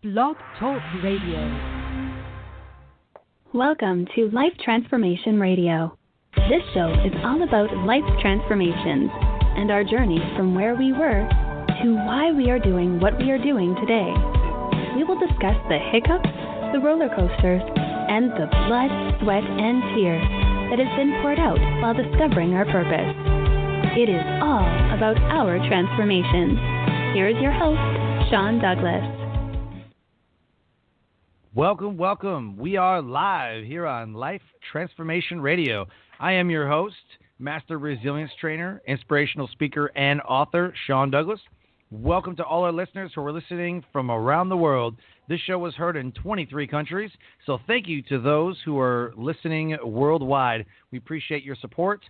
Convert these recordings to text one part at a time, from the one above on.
Blog Talk Radio. Welcome to Life Transformation Radio. This show is all about life transformations and our journey from where we were to why we are doing what we are doing today. We will discuss the hiccups, the roller coasters, and the blood, sweat, and tears that has been poured out while discovering our purpose. It is all about our transformations. Here is your host, Sean Douglas. Welcome, welcome. We are live here on Life Transformation Radio. I am your host, Master Resilience Trainer, Inspirational Speaker, and author, Sean Douglas. Welcome to all our listeners who are listening from around the world. This show was heard in 23 countries, so thank you to those who are listening worldwide. We appreciate your support,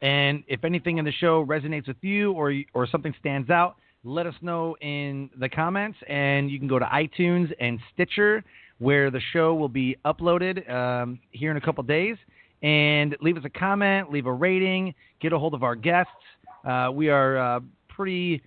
and if anything in the show resonates with you or something stands out, let us know in the comments, and you can go to iTunes and Stitcher, where the show will be uploaded here in a couple days. And leave us a comment, leave a rating, get a hold of our guests. We are pretty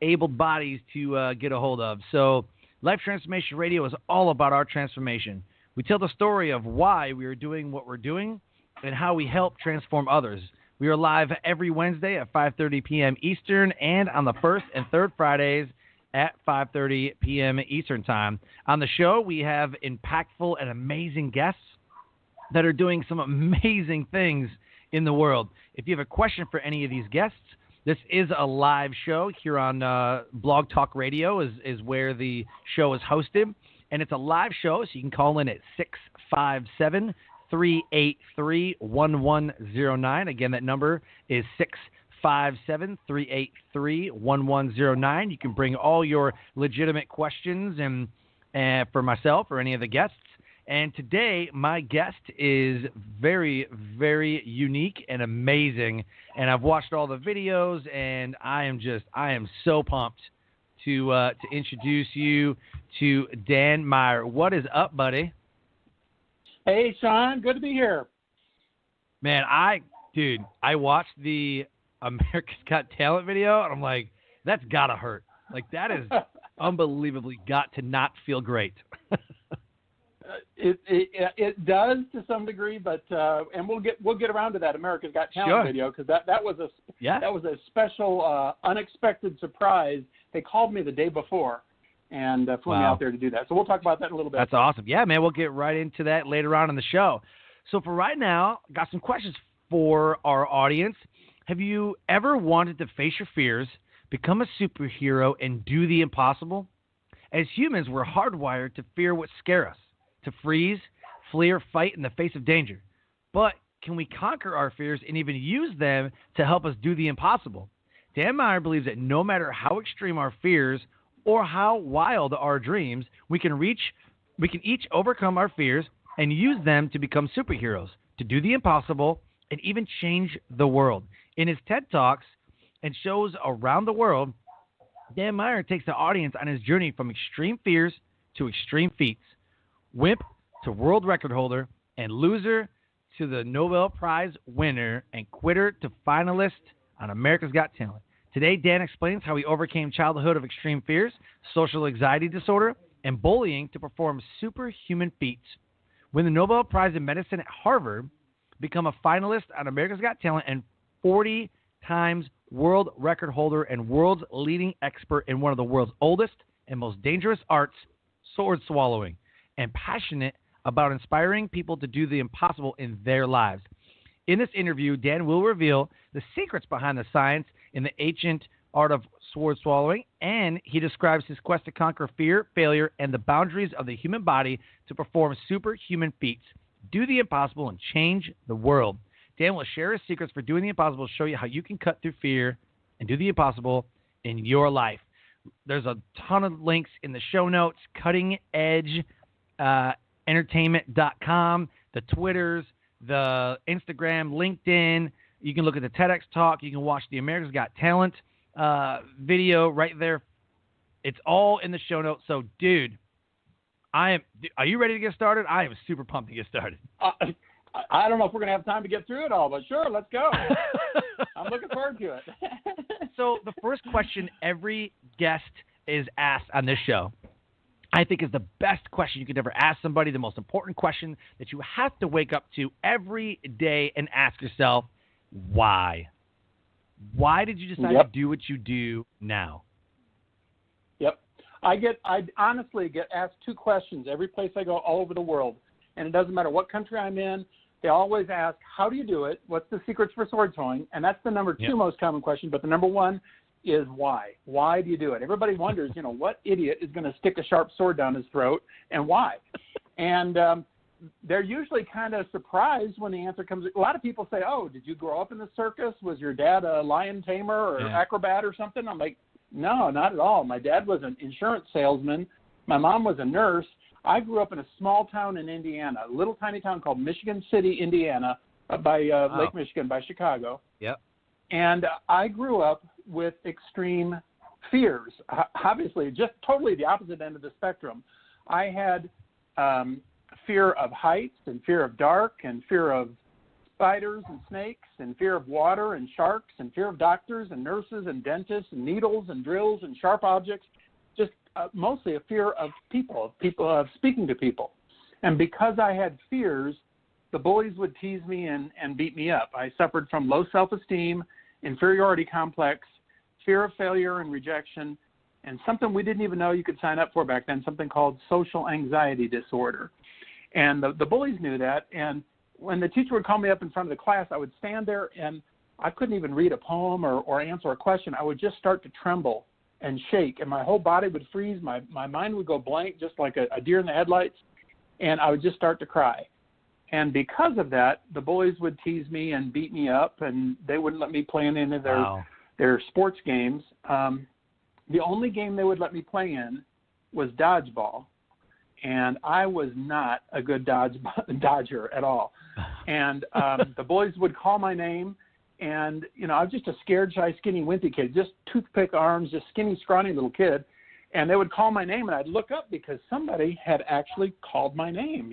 able bodies to get a hold of. So Life Transformation Radio is all about our transformation. We tell the story of why we are doing what we're doing and how we help transform others. We are live every Wednesday at 5:30 p.m. Eastern and on the first and third Fridays at 5:30 p.m. Eastern Time. On the show, we have impactful and amazing guests that are doing some amazing things in the world. If you have a question for any of these guests, this is a live show here on Blog Talk Radio is where the show is hosted. And it's a live show, so you can call in at 657-383-1109. Again, that number is 657-383-1109. You can bring all your legitimate questions and for myself or any of the guests. And today, my guest is very, very unique and amazing. And I've watched all the videos, and I am so pumped to introduce you to Dan Meyer. What is up, buddy? Hey, Sean. Good to be here. Man, I watched the America's Got Talent video, and I'm like, that's gotta hurt. Like, that is unbelievably got to not feel great. It does to some degree, but and we'll get around to that America's Got Talent video, because that was a special unexpected surprise. They called me the day before and flew me out there to do that. So we'll talk about that in a little bit. That's awesome. Yeah, man, we'll get right into that later on in the show. So for right now, got some questions for our audience. Have you ever wanted to face your fears, become a superhero, and do the impossible? As humans, we're hardwired to fear what scares us, to freeze, flee, or fight in the face of danger. But can we conquer our fears and even use them to help us do the impossible? Dan Meyer believes that no matter how extreme our fears or how wild our dreams, we can each overcome our fears and use them to become superheroes, to do the impossible, and even change the world. In his TED Talks and shows around the world, Dan Meyer takes the audience on his journey from extreme fears to extreme feats, wimp to world record holder, and loser to the Nobel Prize winner, and quitter to finalist on America's Got Talent. Today, Dan explains how he overcame childhood of extreme fears, social anxiety disorder, and bullying to perform superhuman feats. Win the Nobel Prize in Medicine at Harvard, become a finalist on America's Got Talent, and 40 times world record holder and world's leading expert in one of the world's oldest and most dangerous arts, sword swallowing, and passionate about inspiring people to do the impossible in their lives. In this interview, Dan will reveal the secrets behind the science in the ancient art of sword swallowing, and he describes his quest to conquer fear, failure, and the boundaries of the human body to perform superhuman feats, do the impossible, and change the world. Dan will share his secrets for doing the impossible, show you how you can cut through fear and do the impossible in your life. There's a ton of links in the show notes, cuttingedgeentertainment.com, the Twitters, the Instagram, LinkedIn. You can look at the TEDx talk. You can watch the America's Got Talent video right there. It's all in the show notes. So, dude, are you ready to get started? I am super pumped to get started. I don't know if we're going to have time to get through it all, but sure, let's go. I'm looking forward to it. So the first question every guest is asked on this show I think is the best question you could ever ask somebody, the most important question that you have to wake up to every day and ask yourself, why? Why did you decide to do what you do now? Yep. I honestly get asked two questions every place I go all over the world, and it doesn't matter what country I'm in. They always ask, how do you do it? What's the secrets for sword throwing? And that's the number two most common question, but the number one is why. Why do you do it? Everybody wonders, what idiot is going to stick a sharp sword down his throat, and why? And they're usually kind of surprised when the answer comes. A lot of people say, oh, did you grow up in the circus? Was your dad a lion tamer or acrobat or something? I'm like, no, not at all. My dad was an insurance salesman. My mom was a nurse. I grew up in a small town in Indiana, a little tiny town called Michigan City, Indiana, by Lake Michigan, by Chicago. Yep. And I grew up with extreme fears, obviously, just totally the opposite end of the spectrum. I had fear of heights and fear of dark and fear of spiders and snakes and fear of water and sharks and fear of doctors and nurses and dentists and needles and drills and sharp objects, just mostly a fear of people, of speaking to people. And because I had fears, the bullies would tease me and beat me up. I suffered from low self-esteem, inferiority complex, fear of failure and rejection, and something we didn't even know you could sign up for back then, something called social anxiety disorder. And the bullies knew that, and when the teacher would call me up in front of the class, I would stand there, and I couldn't even read a poem or answer a question. I would just start to tremble and shake, and my whole body would freeze. My mind would go blank, just like a deer in the headlights, and I would just start to cry. And because of that, the bullies would tease me and beat me up, and they wouldn't let me play in any of their sports games. The only game they would let me play in was dodgeball, and I was not a good dodger at all. And the bullies would call my name, and, I was just a scared, shy, skinny, wimpy kid, just toothpick arms, just skinny, scrawny little kid. And they would call my name, and I'd look up because somebody had actually called my name,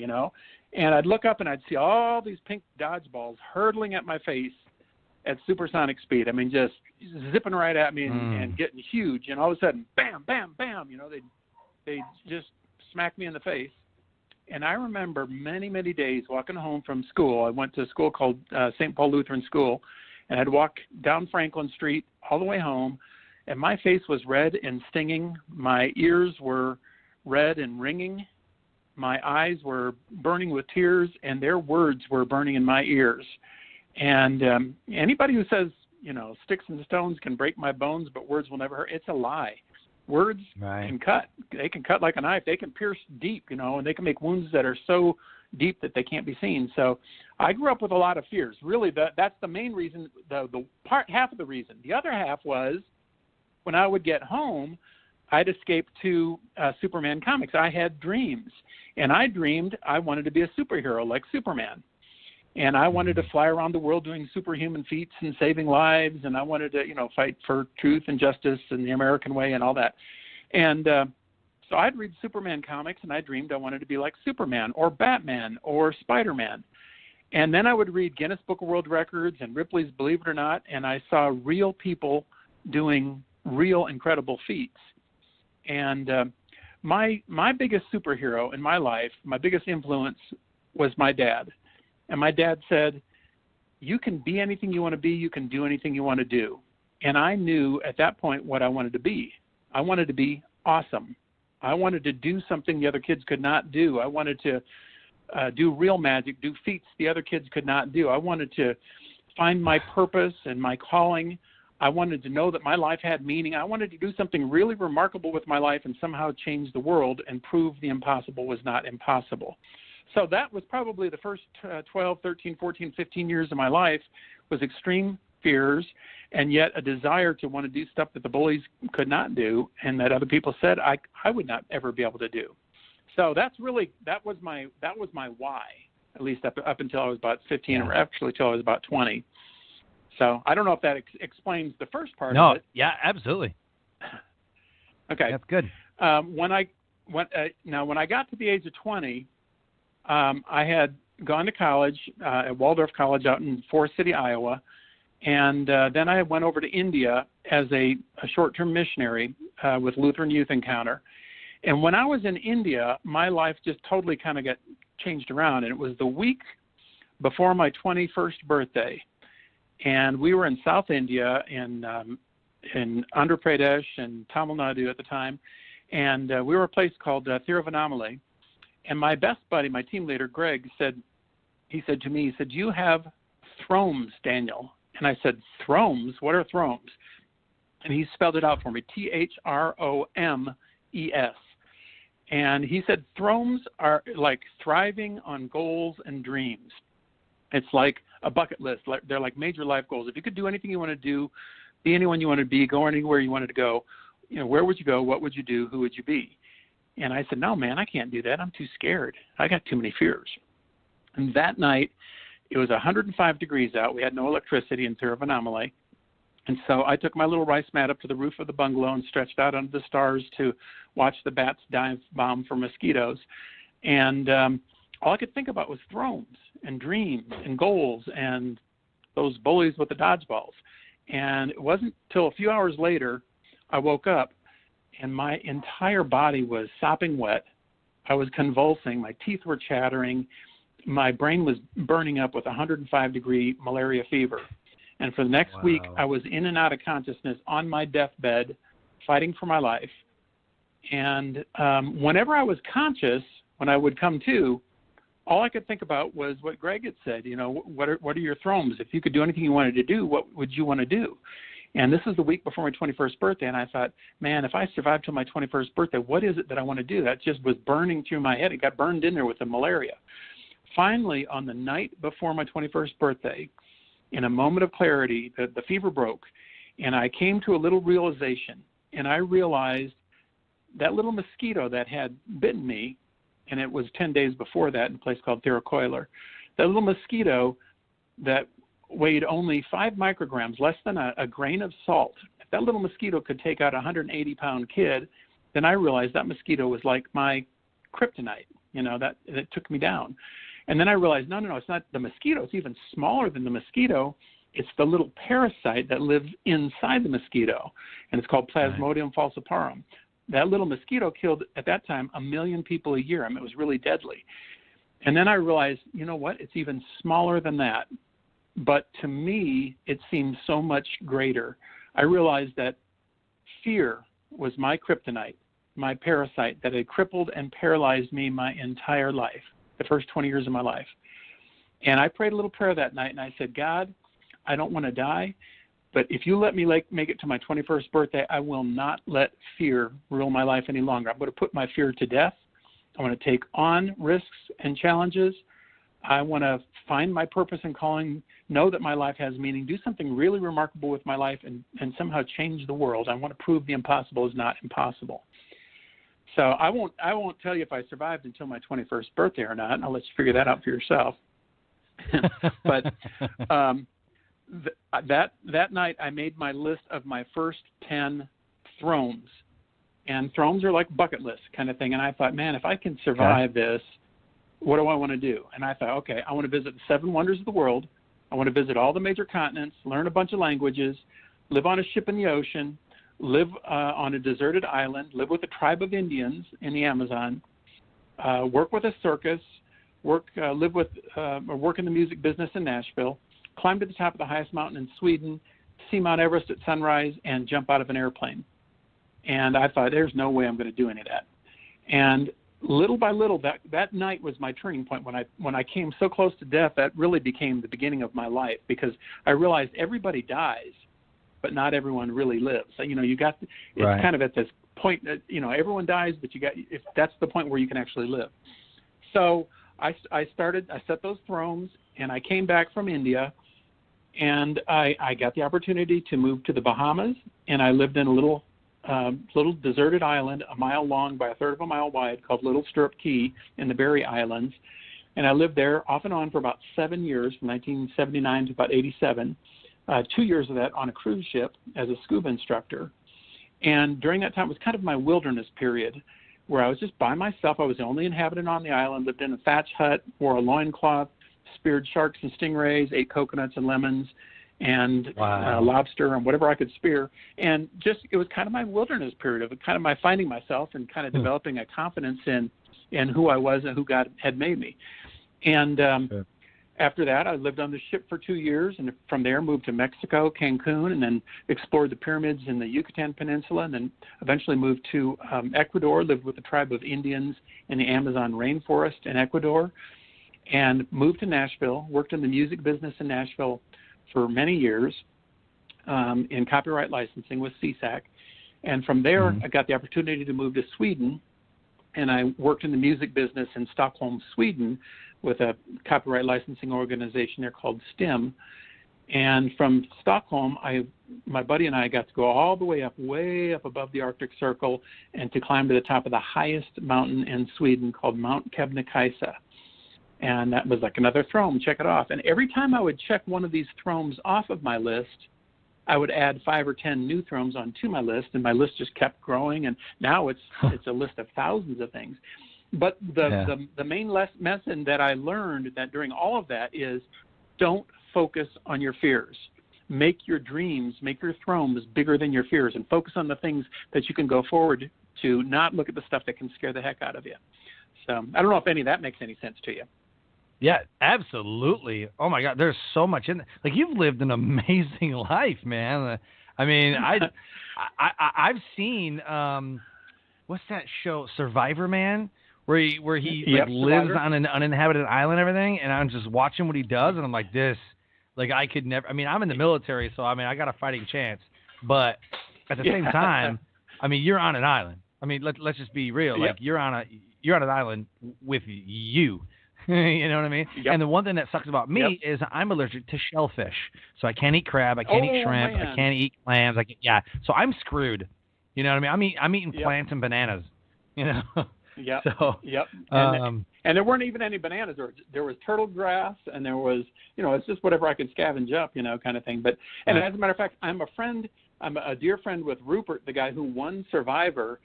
And I'd look up, and I'd see all these pink dodgeballs hurtling at my face at supersonic speed. I mean, just zipping right at me and getting huge. And all of a sudden, bam, bam, bam, they'd just smack me in the face. And I remember many, many days walking home from school. I went to a school called St. Paul Lutheran School, and I'd walk down Franklin Street all the way home, and my face was red and stinging. My ears were red and ringing. My eyes were burning with tears, and their words were burning in my ears. And anybody who says, sticks and stones can break my bones, but words will never hurt, it's a lie. Words can cut. They can cut like a knife. They can pierce deep, and they can make wounds that are so deep that they can't be seen. So I grew up with a lot of fears. Really, that's the main reason, half of the reason. The other half was when I would get home, I'd escape to Superman comics. I had dreams, and I dreamed I wanted to be a superhero like Superman. And I wanted to fly around the world doing superhuman feats and saving lives, and I wanted to, fight for truth and justice and the American way and all that. And so I'd read Superman comics, and I dreamed I wanted to be like Superman or Batman or Spider-Man. And then I would read Guinness Book of World Records and Ripley's Believe It or Not, and I saw real people doing real incredible feats. And my biggest superhero in my life, my biggest influence was my dad. And my dad said, you can be anything you want to be, you can do anything you want to do. And I knew at that point what I wanted to be. I wanted to be awesome. I wanted to do something the other kids could not do. I wanted to do real magic, do feats the other kids could not do. I wanted to find my purpose and my calling. I wanted to know that my life had meaning. I wanted to do something really remarkable with my life and somehow change the world and prove the impossible was not impossible. So that was probably the first 12, 13, 14, 15 years of my life was extreme fears and yet a desire to want to do stuff that the bullies could not do and that other people said I would not ever be able to do. So that was my why, at least up until I was about 15 or actually until I was about 20. So I don't know if that explains the first part of it. Yeah, absolutely. Okay. That's good. When I got to the age of 20, I had gone to college at Waldorf College out in Forest City, Iowa, and then I went over to India as a short-term missionary with Lutheran Youth Encounter. And when I was in India, my life just totally kind of got changed around. And it was the week before my 21st birthday. And we were in South India in Andhra Pradesh and Tamil Nadu at the time. And we were a place called Thiruvannamalai. And my best buddy, my team leader, Greg, said to me, do you have thromes, Daniel? And I said, thromes? What are thromes? And he spelled it out for me, THROMES. And he said, thromes are like thriving on goals and dreams. It's like a bucket list. They're like major life goals. If you could do anything you want to do, be anyone you want to be, go anywhere you wanted to go, where would you go? What would you do? Who would you be? And I said, no, man, I can't do that. I'm too scared. I got too many fears. And that night, it was 105 degrees out. We had no electricity in Thiruvannamalai. And so I took my little rice mat up to the roof of the bungalow and stretched out under the stars to watch the bats dive bomb for mosquitoes. And all I could think about was thrones and dreams and goals and those bullies with the dodgeballs. And it wasn't till a few hours later I woke up and my entire body was sopping wet. I was convulsing. My teeth were chattering. My brain was burning up with 105-degree malaria fever. And for the next week, I was in and out of consciousness on my deathbed, fighting for my life. And whenever I was conscious, when I would come to, all I could think about was what Greg had said. What are your thrones? If you could do anything you wanted to do, what would you want to do? And this was the week before my 21st birthday, and I thought, man, if I survive till my 21st birthday, what is it that I want to do? That just was burning through my head. It got burned in there with the malaria. Finally, on the night before my 21st birthday, in a moment of clarity, the fever broke, and I came to a little realization, and I realized that little mosquito that had bitten me, and it was 10 days before that in a place called Thirukoilar, that little mosquito that weighed only 5 micrograms, less than a grain of salt. If that little mosquito could take out a 180-pound kid, then I realized that mosquito was like my kryptonite, that it took me down. And then I realized, no, it's not the mosquito. It's even smaller than the mosquito. It's the little parasite that lives inside the mosquito, and it's called Plasmodium falciparum. That little mosquito killed, at that time, 1 million people a year. It was really deadly. And then I realized, you know what? It's even smaller than that. But to me, it seemed so much greater. I realized that fear was my kryptonite, my parasite that had crippled and paralyzed me my entire life, the first 20 years of my life. And I prayed a little prayer that night, and I said, God, I don't want to die, but if you let me make it to my 21st birthday, I will not let fear rule my life any longer. I'm going to put my fear to death. I want to take on risks and challenges. I want to find my purpose and calling, know that my life has meaning, do something really remarkable with my life, and somehow change the world. I want to prove the impossible is not impossible. So I won't tell you if I survived until my 21st birthday or not. I'll let you figure that out for yourself. But that night I made my list of my first 10 thrones. And thrones are like bucket list kind of thing. And I thought, man, if I can survive this, what do I want to do? And I thought, okay, I want to visit the 7 wonders of the world. I want to visit all the major continents, learn a bunch of languages, live on a ship in the ocean, live on a deserted island, live with a tribe of Indians in the Amazon, work with a circus, work in the music business in Nashville, climb to the top of the highest mountain in Sweden, see Mount Everest at sunrise, and jump out of an airplane. And I thought, there's no way I'm going to do any of that. And little by little, that night was my turning point. When I came so close to death, that really became the beginning of my life, because I realized everybody dies, but not everyone really lives. So, it's kind of at this point that, everyone dies, but if that's the point where you can actually live. So I set those thrones, and I came back from India, and I got the opportunity to move to the Bahamas, and I lived in a little deserted island, a mile long by a third of a mile wide, called Little Stirrup Key in the Berry Islands. And I lived there off and on for about 7 years, from 1979 to about 87, 2 years of that on a cruise ship as a scuba instructor. And during that time, it was kind of my wilderness period, where I was just by myself. I was the only inhabitant on the island, lived in a thatch hut, wore a loincloth, speared sharks and stingrays, ate coconuts and lemons, and lobster and whatever I could spear. And just, it was kind of my wilderness period of kind of my finding myself and kind of developing a confidence in who I was and who God had made me. And after that, I lived on the ship for 2 years, and from there moved to Mexico, Cancun, and then explored the pyramids in the Yucatan Peninsula, and then eventually moved to Ecuador, lived with a tribe of Indians in the Amazon rainforest in Ecuador, and moved to Nashville, worked in the music business in Nashville for many years in copyright licensing with CSAC. And from there, I got the opportunity to move to Sweden, and I worked in the music business in Stockholm, Sweden, with a copyright licensing organization there called STIM. And from Stockholm, my buddy and I got to go all the way up above the Arctic Circle, and to climb to the top of the highest mountain in Sweden called Mount Kebnekaise. And that was like another throne, check it off. And every time I would check one of these thrones off of my list, I would add 5 or 10 new thrones onto my list, and my list just kept growing. And now it's a list of thousands of things. But the main lesson that I learned that during all of that is, don't focus on your fears. Make your dreams, make your thrones bigger than your fears, and focus on the things that you can go forward to, not look at the stuff that can scare the heck out of you. So I don't know if any of that makes any sense to you. Yeah, absolutely. Oh my God, there's so much in there. Like, you've lived an amazing life, man. I mean, I've seen what's that show, Survivor Man, where he lives on an uninhabited island and everything, and I'm just watching what he does, and I'm like, I could never. I mean, I'm in the military, so I mean, I got a fighting chance, but at the same time, I mean, you're on an island. I mean, let's just be real. Like, you're on an island with you. You know what I mean? Yep. And the one thing that sucks about me is I'm allergic to shellfish, so I can't eat crab, I can't eat shrimp, I can't eat clams. So I'm screwed. You know what I mean? I'm eating plants and bananas. You know. Yeah. So, and there weren't even any bananas. There was turtle grass, and there was, it's just whatever I could scavenge up, kind of thing. But and as a matter of fact, I'm a dear friend with Rupert, the guy who won Survivor.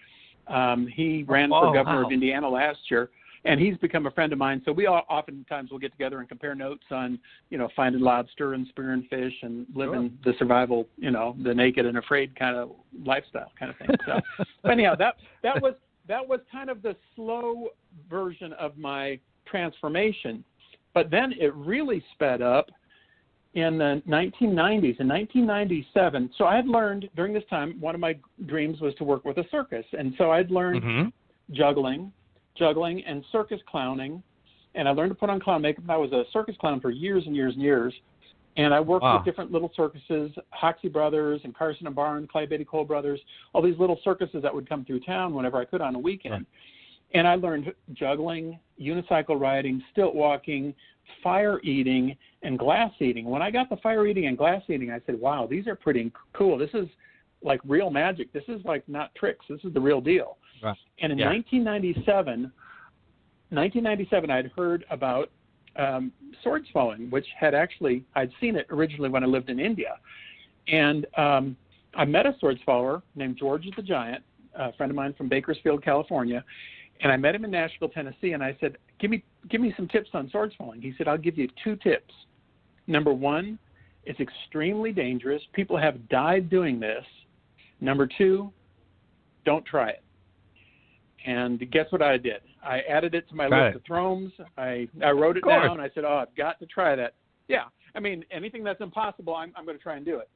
He ran for governor of Indiana last year, and he's become a friend of mine. So we oftentimes will get together and compare notes on, finding lobster and spearing fish and living the survival, the naked and afraid kind of lifestyle kind of thing. So anyhow, that was kind of the slow version of my transformation. But then it really sped up in the 1990s. In 1997, so I had learned during this time, one of my dreams was to work with a circus. And so I'd learned juggling and circus clowning. And I learned to put on clown makeup. I was a circus clown for years and years and years. And I worked with different little circuses, Hoxie Brothers and Carson and Barn, Clyde Beatty Cole Brothers, all these little circuses that would come through town whenever I could on a weekend. Right. And I learned juggling, unicycle riding, stilt walking, fire eating, and glass eating. When I got the fire eating and glass eating, I said, wow, these are pretty cool. This is like real magic. This is like not tricks. This is the real deal. Right. And in 1997, I'd heard about sword swallowing, which I'd seen it originally when I lived in India. And I met a sword swallower named George the Giant, a friend of mine from Bakersfield, California. And I met him in Nashville, Tennessee, and I said, give me some tips on sword swallowing. He said, I'll give you 2 tips. Number 1, it's extremely dangerous. People have died doing this. Number 2, don't try it. And guess what I did? I added it to my list of thrones. I wrote it down. I said, I've got to try that. Yeah. I mean, anything that's impossible, I'm going to try and do it.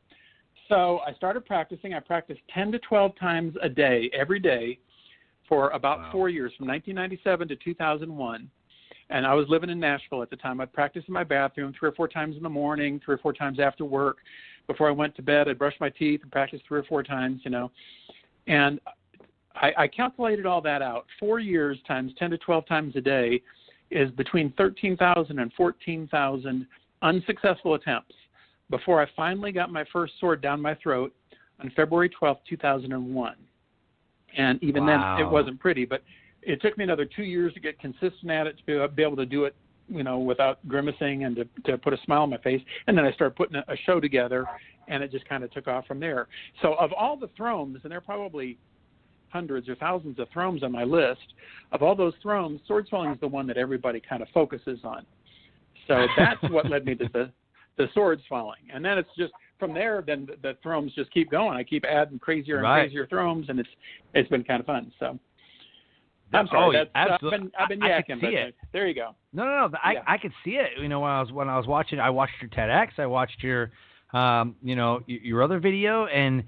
So I started practicing. I practiced 10 to 12 times a day, every day, for about 4 years, from 1997 to 2001. And I was living in Nashville at the time. I'd practice in my bathroom 3 or 4 times in the morning, 3 or 4 times after work. Before I went to bed, I'd brush my teeth and practice 3 or 4 times, And I calculated all that out. 4 years times 10 to 12 times a day is between 13,000 and 14,000 unsuccessful attempts before I finally got my first sword down my throat on February 12th, 2001. And even then, it wasn't pretty, but it took me another 2 years to get consistent at it, to be able to do it, without grimacing and to put a smile on my face. And then I started putting a show together, and it just kind of took off from there. So of all the thrones, and there are probably hundreds or thousands of thrones on my list, of all those thrones, sword swallowing is the one that everybody kind of focuses on. So that's what led me to the sword's falling. And then it's just from there, then the thrones just keep going. I keep adding crazier and crazier thrones, and it's been kind of fun. So I'm sorry. Absolutely. I've been yakking, but there you go. No. I could see it. When I was watching, I watched your TEDx. I watched your, your other video, and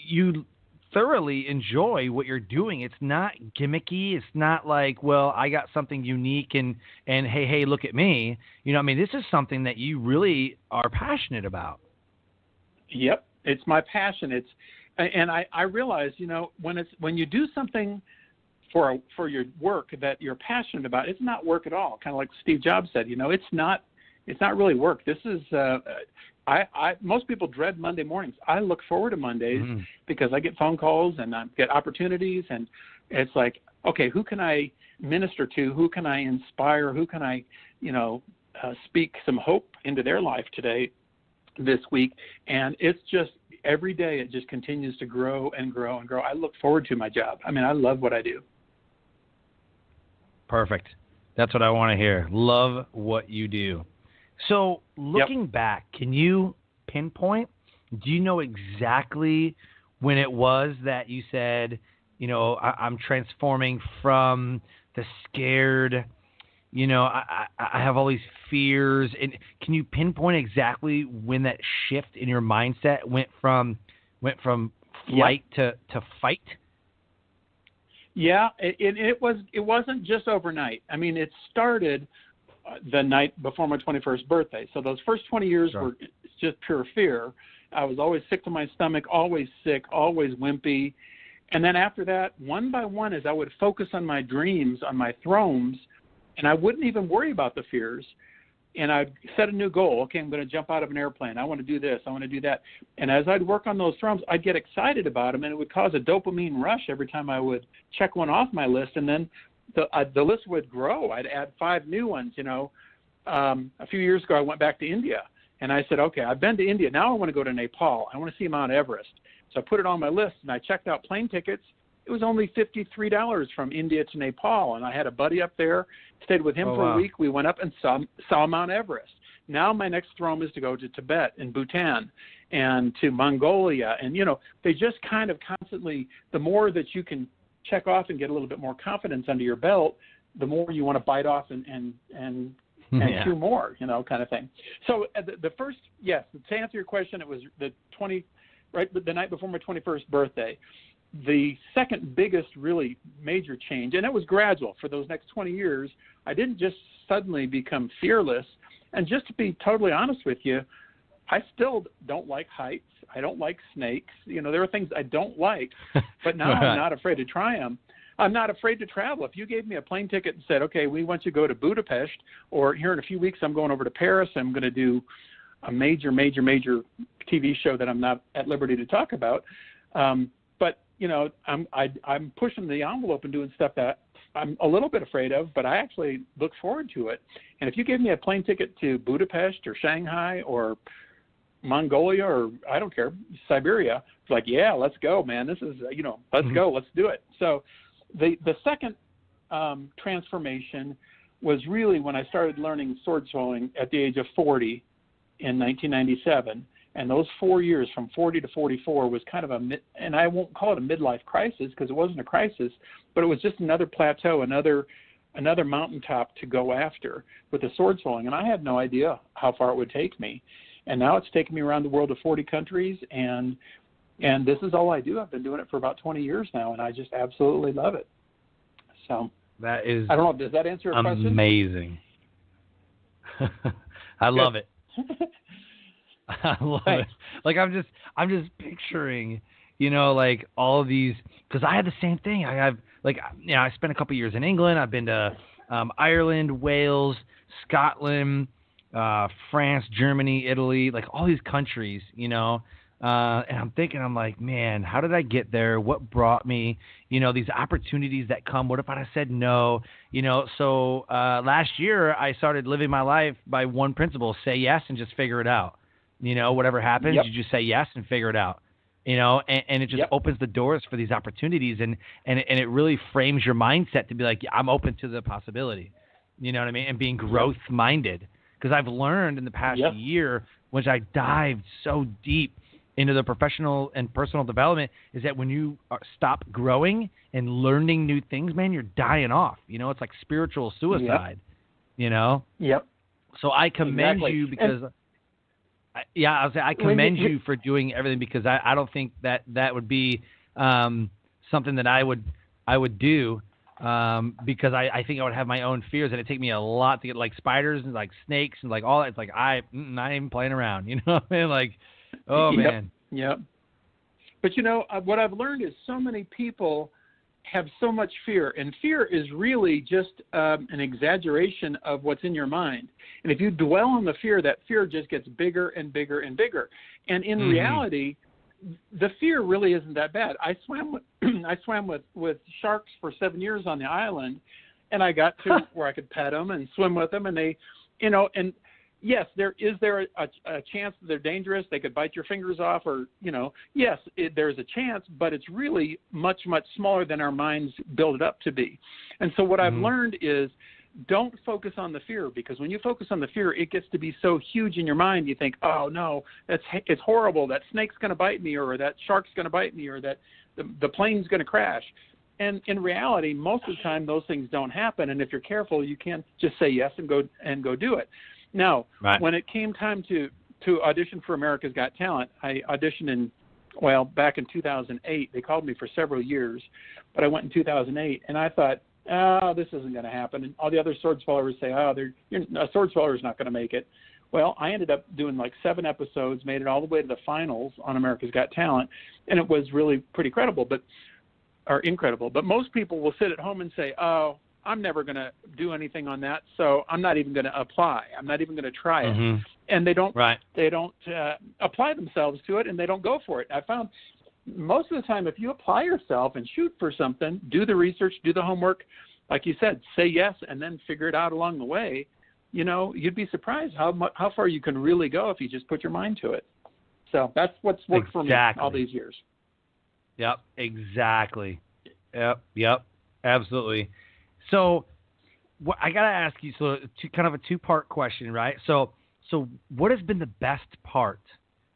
you thoroughly enjoy what you're doing. It's not gimmicky. It's not like, well, I got something unique and hey, look at me. This is something that you really are passionate about. Yep, it's my passion. And I realize, when you do something for your work that you're passionate about, it's not work at all. Kind of like Steve Jobs said, it's not really work. This is most people dread Monday mornings. I look forward to Mondays because I get phone calls and I get opportunities, and it's like, okay, who can I minister to? Who can I inspire? Who can I, speak some hope into their life this week? And it's just every day it just continues to grow and grow and grow. I look forward to my job. I love what I do. Perfect. That's what I want to hear. Love what you do. So looking back, can you pinpoint, do you know exactly when it was that you said, I'm transforming from the scared, I have all these fears. And can you pinpoint exactly when that shift in your mindset went from flight to fight? Yeah, it wasn't just overnight. It started the night before my 21st birthday. So those first 20 years were just pure fear. I was always sick to my stomach, always sick, always wimpy. And then after that, one by one, as I would focus on my dreams, on my thrones, and I wouldn't even worry about the fears, and I'd set a new goal. Okay, I'm going to jump out of an airplane. I want to do this. I want to do that. And as I'd work on those thrones, I'd get excited about them, and it would cause a dopamine rush every time I would check one off my list. And then the list would grow. I'd add 5 new ones. A few years ago, I went back to India, and I said, okay, I've been to India. Now I want to go to Nepal. I want to see Mount Everest. So I put it on my list, and I checked out plane tickets. It was only $53 from India to Nepal, and I had a buddy up there, stayed with him for a week. We went up and saw Mount Everest. Now my next throne is to go to Tibet and Bhutan and to Mongolia. And, they just kind of constantly, the more that you can check off and get a little bit more confidence under your belt, the more you want to bite off and chew more, kind of thing. So the first, yes, to answer your question, it was the night before my 21st birthday. The second biggest really major change, and it was gradual for those next 20 years, I didn't just suddenly become fearless. And just to be totally honest with you, I still don't like heights. I don't like snakes. There are things I don't like, but now I'm not afraid to try them. I'm not afraid to travel. If you gave me a plane ticket and said, okay, we want you to go to Budapest, or here in a few weeks I'm going over to Paris, I'm going to do a major TV show that I'm not at liberty to talk about. But I'm pushing the envelope and doing stuff that I'm a little bit afraid of, but I actually look forward to it. And if you gave me a plane ticket to Budapest or Shanghai or Mongolia or I don't care, Siberia, it's like, yeah, let's go, man. This is, let's go, let's do it. So the second transformation was really when I started learning sword swallowing at the age of 40 in 1997. And those 4 years from 40 to 44 was kind of and I won't call it a midlife crisis because it wasn't a crisis, but it was just another plateau, another mountaintop to go after with the sword swallowing. And I had no idea how far it would take me. And now it's taken me around the world to 40 countries, and this is all I do. I've been doing it for about 20 years now, and I just absolutely love it. So that is, I don't know, does that answer your question? Amazing. I love it. I love it. Like I'm just picturing, like all of these, because I had the same thing. I spent a couple years in England. I've been to Ireland, Wales, Scotland, France, Germany, Italy, like all these countries, and I'm like, man, how did I get there? What brought me, these opportunities that come? What if I had said no? So last year I started living my life by one principle: say yes and just figure it out. Whatever happens, you just say yes and figure it out. And it just opens the doors for these opportunities, and it really frames your mindset to be like, I'm open to the possibility. You know what I mean? And being growth minded. Because I've learned in the past Yep. year, which I dived so deep into the professional and personal development, is that when you stop growing and learning new things, man, you're dying off. You know, it's like spiritual suicide, you know? Yep. So I commend Exactly. you because, I commend you for doing everything, because I don't think that would be something that I would do, because I think I would have my own fears, and it'd take me a lot to get, like, spiders and like snakes and like all that. It's like I ain't even playing around, you know what I mean? Like, oh man. Yep. But you know, what I've learned is so many people have so much fear, and fear is really just an exaggeration of what's in your mind. And if you dwell on the fear, that fear just gets bigger and bigger and bigger. And in reality, the fear really isn't that bad. I swam with sharks for 7 years on the island, and I got to where I could pet them and swim with them, and they, you know, and yes, there is a chance that they're dangerous. They could bite your fingers off, or, you know, yes, there's a chance, but it's really much, much smaller than our minds build it up to be. And so what I've learned is, don't focus on the fear, because when you focus on the fear, it gets to be so huge in your mind. You think, oh no, it's horrible. That snake's going to bite me, or that shark's going to bite me, or that the plane's going to crash. And in reality, most of the time, those things don't happen. And if you're careful, you can just say yes and go do it. Now, when it came time to audition for America's Got Talent, I auditioned back in 2008. They called me for several years, but I went in 2008, and I thought, oh, this isn't going to happen. And all the other sword swallowers say, oh, a sword swallower is not going to make it. Well, I ended up doing like 7 episodes, made it all the way to the finals on America's Got Talent, and it was really pretty incredible. But most people will sit at home and say, oh, I'm never going to do anything on that, so I'm not even going to apply. I'm not even going to try it. And they don't apply themselves to it, and they don't go for it. I found most of the time, if you apply yourself and shoot for something, do the research, do the homework, like you said, say yes, and then figure it out along the way, you know, you'd be surprised how far you can really go if you just put your mind to it. So that's what's worked for me all these years. Yep, exactly. Yep, absolutely. So I got to ask you, kind of a 2-part question, right? So what has been the best part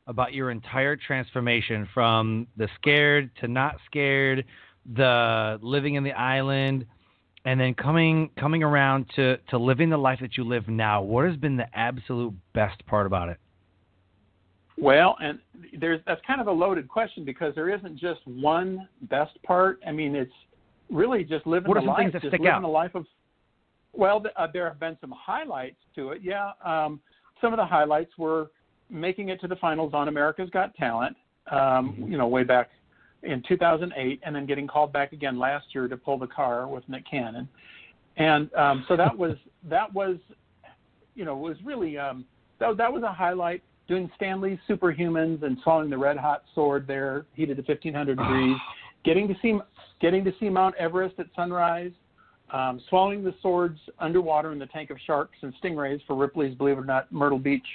about your entire transformation, from the scared to not scared, the living in the island, and then coming around to living the life that you live now? What has been the absolute best part about it? Well, and that's kind of a loaded question, because there isn't just one best part. I mean, it's really just living the life. What are some things that stick out? There have been some highlights to it. Yeah, some of the highlights were making it to the finals on America's Got Talent, way back in 2008, and then getting called back again last year to pull the car with Nick Cannon. And so that was really that was a highlight. Doing Stanley's Superhumans and swallowing the red hot sword there, heated to 1,500 degrees, getting to see Mount Everest at sunrise, swallowing the swords underwater in the tank of sharks and stingrays for Ripley's, believe it or not, Myrtle Beach,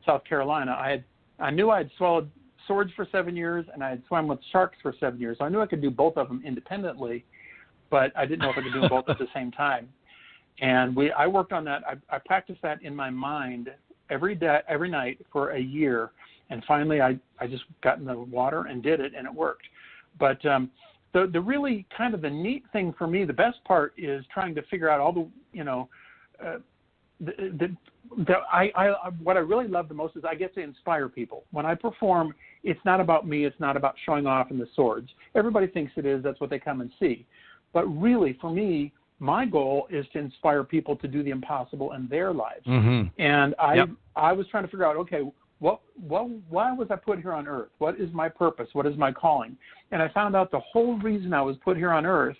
South Carolina. I knew I had swallowed swords for 7 years, and I had swum with sharks for 7 years. So I knew I could do both of them independently, but I didn't know if I could do them both at the same time. And I worked on that. I practiced that in my mind every night for a year, and finally I just got in the water and did it, and it worked. But the really kind of the neat thing for me, the best part, is trying to figure out all what I really love the most is I get to inspire people. When I perform, it's not about me. It's not about showing off in the swords. Everybody thinks it is. That's what they come and see. But really, for me, my goal is to inspire people to do the impossible in their lives. And I was trying to figure out, okay, why was I put here on earth? What is my purpose? What is my calling? And I found out the whole reason I was put here on earth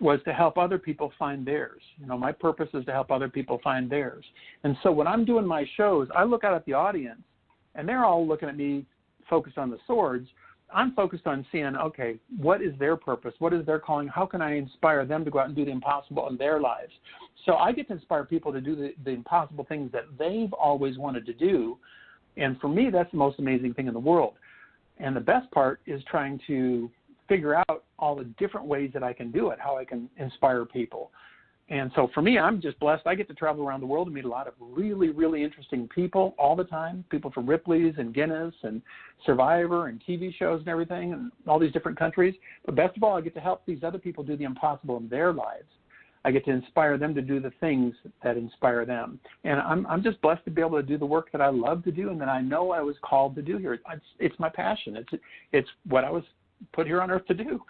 was to help other people find theirs. My purpose is to help other people find theirs. And so when I'm doing my shows, I look out at the audience, and they're all looking at me focused on the swords. I'm focused on seeing, okay, what is their purpose? What is their calling? How can I inspire them to go out and do the impossible in their lives? So I get to inspire people to do the impossible things that they've always wanted to do. And for me, that's the most amazing thing in the world. And the best part is trying to figure out all the different ways that I can do it, how I can inspire people. And so for me, I'm just blessed. I get to travel around the world and meet a lot of really, really interesting people all the time, people from Ripley's and Guinness and Survivor and TV shows and everything and all these different countries. But best of all, I get to help these other people do the impossible in their lives. I get to inspire them to do the things that inspire them. And I'm just blessed to be able to do the work that I love to do and that I know I was called to do here. It's my passion. It's what I was put here on earth to do.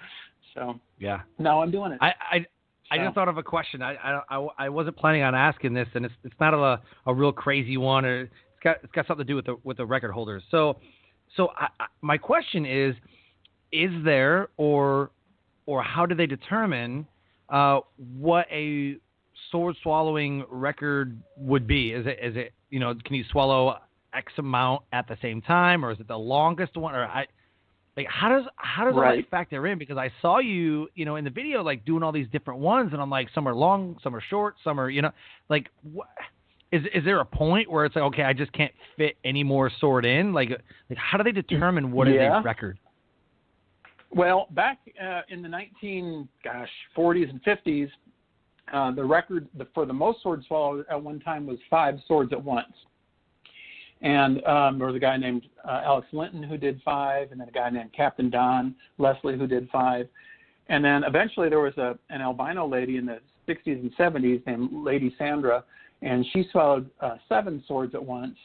So yeah, now I'm doing it. I just thought of a question. I wasn't planning on asking this, and it's not a real crazy one, or it's got something to do with the record holders. So my question is there or how do they determine what a sword swallowing record would be? Is it can you swallow X amount at the same time, or is it the longest one? Or how does all that factor in? Because I saw you, in the video, like doing all these different ones, and I'm like, some are long, some are short, some are, is there a point where it's like, okay, I just can't fit any more sword in? Like how do they determine what is a record? Well, back in the 40s and 50s, the record for the most swords swallowed at one time was 5 swords at once. And there was a guy named Alex Linton who did 5, and then a guy named Captain Don Leslie who did 5. And then eventually there was an albino lady in the 60s and 70s named Lady Sandra, and she swallowed 7 swords at once.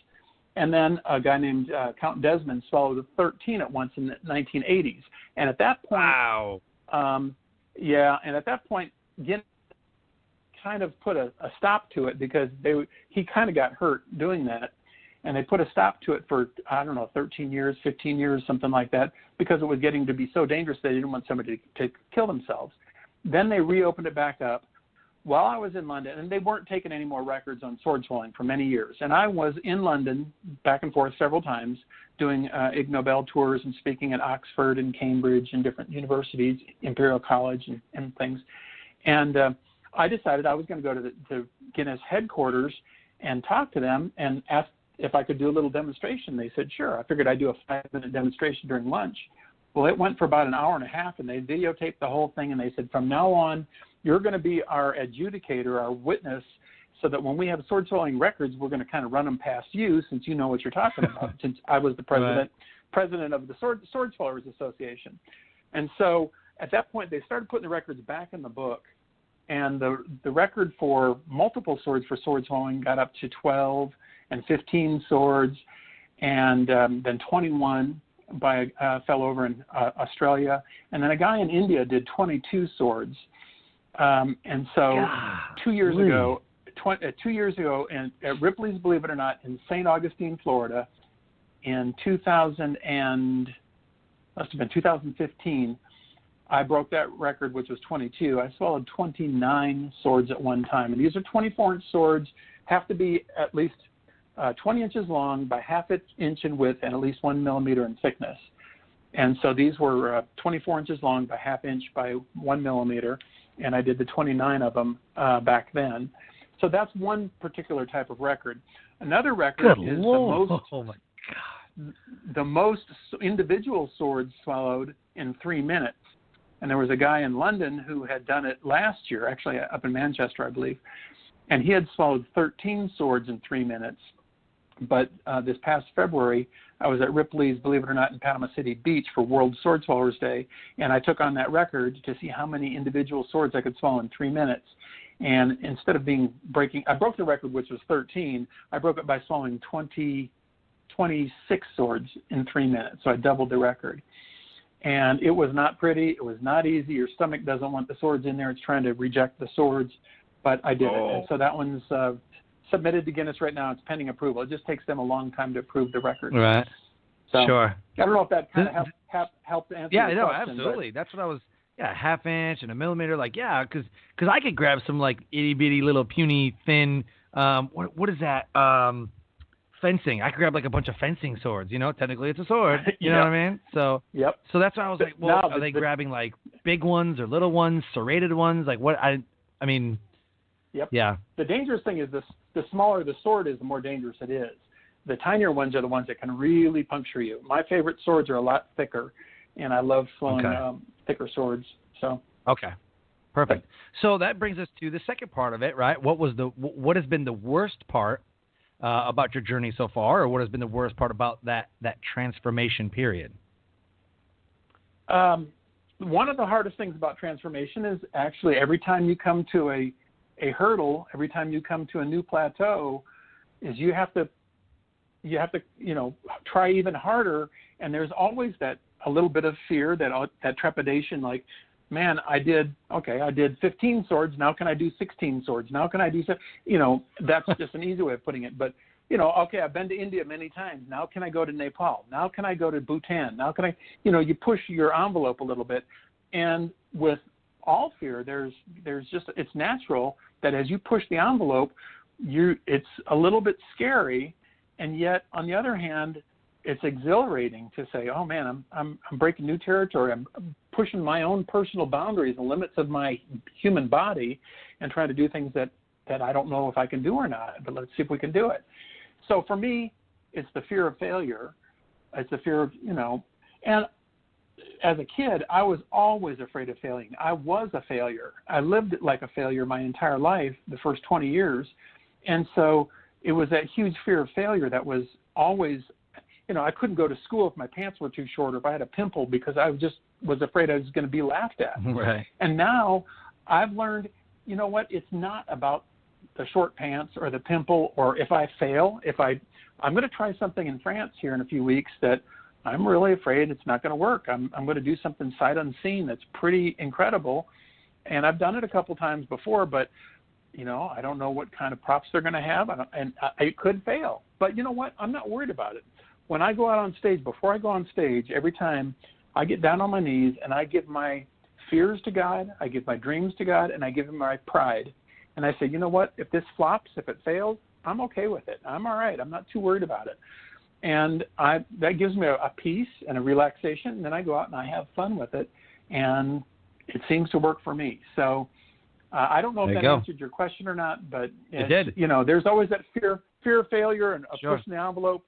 And then a guy named Count Desmond swallowed 13 at once in the 1980s. And at that point, wow. And at that point, Guinness kind of put a stop to it because he kind of got hurt doing that. And they put a stop to it for, 13 years, 15 years, something like that, because it was getting to be so dangerous they didn't want somebody to kill themselves. Then they reopened it back up while I was in London, and they weren't taking any more records on sword swallowing for many years. And I was in London back and forth several times doing Ig Nobel tours and speaking at Oxford and Cambridge and different universities, Imperial College and things. And I decided I was going to go to the Guinness headquarters and talk to them and ask if I could do a little demonstration. They said, sure. I figured I'd do a 5-minute demonstration during lunch. Well, it went for about an hour and a half, and they videotaped the whole thing, and they said, from now on, you're going to be our adjudicator, our witness, so that when we have sword swallowing records, we're going to kind of run them past you since you know what you're talking about, since I was the president of the Sword Swallowers Association. And so at that point, they started putting the records back in the book, and the record for multiple swords for sword swallowing got up to 12 and 15 swords, and then 21 by a fellow over in Australia. And then a guy in India did 22 swords. And so 2 years ago, 2 years ago, and at Ripley's, believe it or not, in St. Augustine, Florida, in 2015, I broke that record, which was 22. I swallowed 29 swords at one time. And these are 24-inch swords, have to be at least 20 inches long by half inch in width and at least 1 millimeter in thickness. And so these were 24 inches long by half inch by 1 millimeter, and I did the 29 of them back then. So that's one particular type of record. Another record is the most individual swords swallowed in 3 minutes. And there was a guy in London who had done it last year, actually up in Manchester, I believe, and he had swallowed 13 swords in 3 minutes. But this past February, I was at Ripley's, believe it or not, in Panama City Beach for World Sword Swallowers Day, and I took on that record to see how many individual swords I could swallow in 3 minutes. And instead of I broke the record, which was 13. I broke it by swallowing 26 swords in 3 minutes, so I doubled the record. And it was not pretty. It was not easy. Your stomach doesn't want the swords in there. It's trying to reject the swords, but I did it. And so that one's submitted to Guinness right now. It's pending approval. It just takes them a long time to approve the record. Right. So, sure. I don't know if that kind of helped answer your question. Yeah, absolutely. That's what I was, half inch and a millimeter. Because I could grab some, itty-bitty little puny thin, what is that, fencing. I could grab, a bunch of fencing swords. Technically it's a sword. You know what I mean? So, so that's why I was like, well, are they grabbing, big ones or little ones, serrated ones? What, I mean... Yep. Yeah. The dangerous thing is the smaller the sword is, the more dangerous it is. The tinier ones are the ones that can really puncture you. My favorite swords are a lot thicker, and I love swallowing thicker swords. So. Okay. Perfect. So that brings us to the second part of it, right? What has been the worst part about your journey so far, or what has been the worst part about that transformation period? One of the hardest things about transformation is actually every time you come to a hurdle, every time you come to a new plateau, is you have to try even harder, and there's always a little bit of fear, that trepidation, like, man, I did 15 swords, now can I do 16 swords? Now can I do that's just an easy way of putting it. But okay, I've been to India many times. Now can I go to Nepal? Now can I go to Bhutan? Now can I, you push your envelope a little bit. And with all fear, there's just, it's natural that as you push the envelope, it's a little bit scary. And yet, on the other hand, it's exhilarating to say, oh man, I'm breaking new territory. I'm pushing my own personal boundaries, the limits of my human body, and trying to do things that I don't know if I can do or not, but let's see if we can do it. So for me, it's the fear of failure. It's the fear of, and as a kid, I was always afraid of failing. I was a failure. I lived like a failure my entire life, the first 20 years. And so it was that huge fear of failure that was always, I couldn't go to school if my pants were too short or if I had a pimple, because I just was afraid I was going to be laughed at. Right. And now I've learned, it's not about the short pants or the pimple, or if I fail, I'm going to try something in France here in a few weeks that I'm really afraid it's not going to work. I'm going to do something sight unseen that's pretty incredible. And I've done it a couple times before, but I don't know what kind of props they're going to have, and it could fail. But you know what? I'm not worried about it. When I go out on stage, before I go on stage, every time I get down on my knees and I give my fears to God, I give my dreams to God, and I give him my pride. And I say, you know what? If this flops, if it fails, I'm okay with it. I'm all right. I'm not too worried about it. And that gives me a peace and a relaxation. And then I go out and I have fun with it. And it seems to work for me. So I don't know if that answered your question or not, but it did. There's always that fear of failure and Sure. pushing the envelope.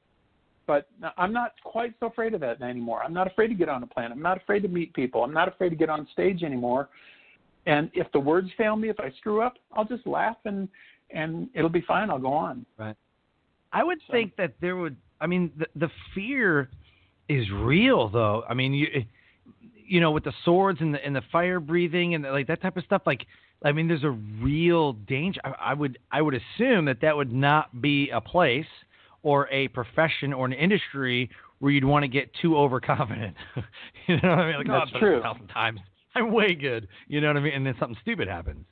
But I'm not quite so afraid of that anymore. I'm not afraid to get on a plane. I'm not afraid to meet people. I'm not afraid to get on stage anymore. And if the words fail me, if I screw up, I'll just laugh and it'll be fine. I'll go on. Right. I would think that there would, the fear is real though. I mean, you with the swords and the fire breathing and like that type of stuff, there's a real danger. I would assume that would not be a place or a profession or an industry where you'd want to get too overconfident. You know what I mean? That's true. 1,000 times. I'm way good. You know what I mean? And then something stupid happens.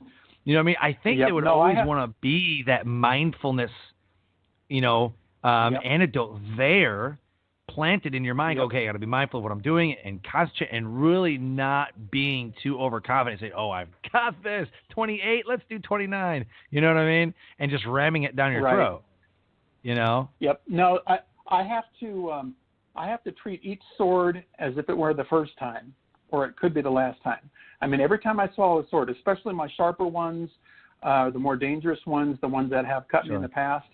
You know what I mean? I think they would always want to be that mindfulness, antidote there planted in your mind. Okay, I got to be mindful of what I'm doing and concentrate and really not being too overconfident. Say, oh, I've got this. 28, let's do 29. You know what I mean? And just ramming it down your throat. Yep. No, I have to treat each sword as if it were the first time, or it could be the last time. I mean, every time I swallow a sword, especially my sharper ones, the more dangerous ones, the ones that have cut me in the past,